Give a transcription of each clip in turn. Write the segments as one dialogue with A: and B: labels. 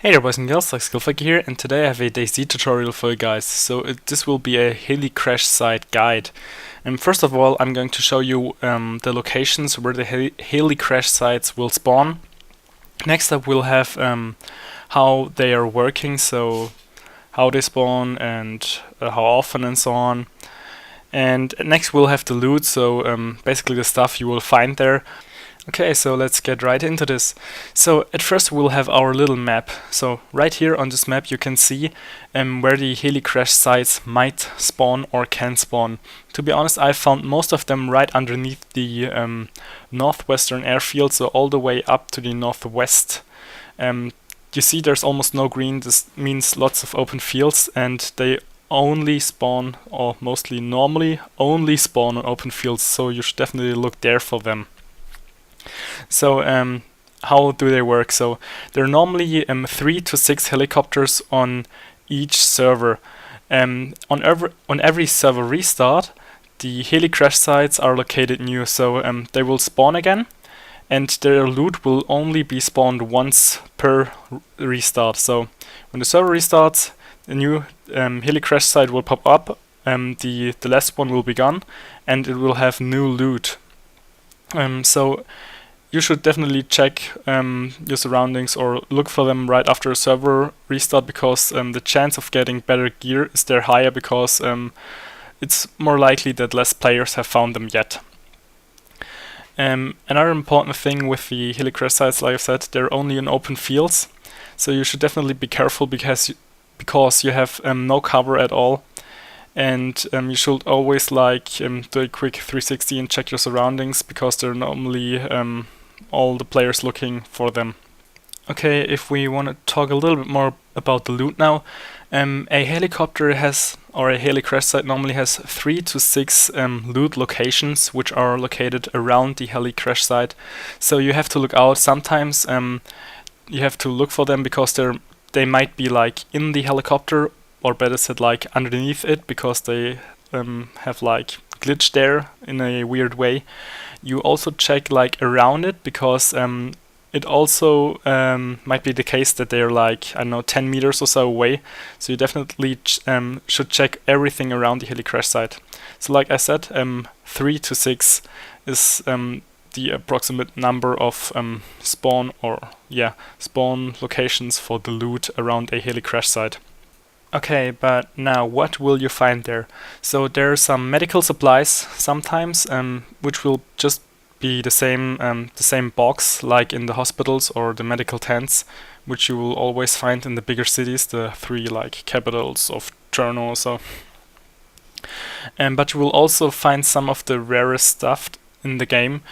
A: Hey there boys and girls, luckySkillFaker here, and today I have a DayZ tutorial for you guys. This will be a Heli Crash Site guide. And first of all, I'm going to show you the locations where the Heli Crash Sites will spawn. Next up we'll have how they are working, so how they spawn and how often and so on. And next we'll have the loot, so basically the stuff you will find there. Okay, so let's get right into this. So at first we'll have our little map. So right here on this map you can see where the Heli Crash Sites might spawn or can spawn. To be honest, I found most of them right underneath the northwestern airfield, so all the way up to the northwest. You see there's almost no green. This means lots of open fields, and they only spawn, or mostly normally only spawn on open fields, so you should definitely look there for them. So how do they work? So there are normally 3 to 6 helicopters on each server. On every server restart, the Heli Crash Sites are located new, so they will spawn again, and their loot will only be spawned once per restart. So when the server restarts, a new Heli Crash Site will pop up, the last one will be gone, and it will have new loot. So you should definitely check your surroundings or look for them right after a server restart, because the chance of getting better gear is there higher, because it's more likely that less players have found them yet. Another important thing with the Heli Crash Sites, like I said, they're only in open fields, so you should definitely be careful because you have no cover at all. And you should always do a quick 360 and check your surroundings, because they're normally all the players looking for them. Okay, if we want to talk a little bit more about the loot now, a helicopter or a Heli Crash Site normally has 3 to 6 loot locations, which are located around the Heli Crash Site. So you have to look out. Sometimes you have to look for them because they might be like in the helicopter, or better said, like underneath it, because they have like glitched there in a weird way. You also check like around it, because it also might be the case that they're like, I don't know, 10 meters or so away. So you definitely should check everything around the Heli Crash Site. So like I said, 3 to 6 is the approximate number of spawn locations for the loot around a Heli Crash Site. Okay, but now what will you find there? So there are some medical supplies sometimes, which will just be the same box like in the hospitals or the medical tents, which you will always find in the bigger cities, the 3 like capitals of Cherno or so. But you will also find some of the rarest stuff in the game.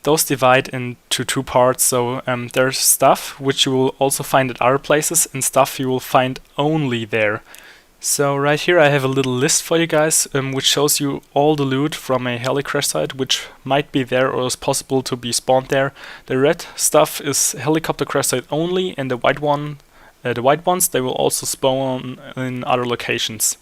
A: Those divide into 2 parts, so there's stuff which you will also find at other places, and stuff you will find only there. So right here I have a little list for you guys, which shows you all the loot from a Heli Crash Site which might be there or is possible to be spawned there. The red stuff is Helicopter Crash Site only, and the white ones, they will also spawn in other locations.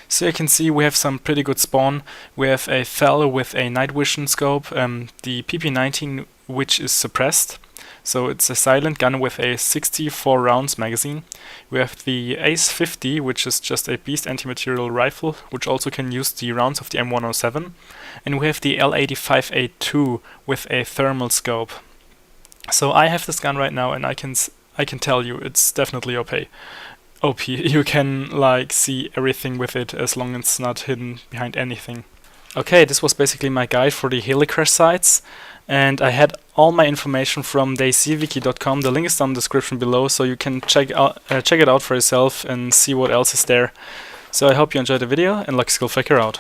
A: So you can see we have some pretty good spawn. We have a fellow with a night vision scope, the PP-19, which is suppressed, so it's a silent gun with a 64 rounds magazine. We have the ACE-50, which is just a beast anti-material rifle, which also can use the rounds of the M107. And we have the L85A2 with a thermal scope. So I have this gun right now, and I can tell you it's definitely OP. You can like see everything with it as long as it's not hidden behind anything. Okay, this was basically my guide for the Heli Crash Sites, and I had all my information from DayZWiki.com. The link is down in the description below, so you can check it out for yourself and see what else is there. So I hope you enjoyed the video, and luckySkillFaker out.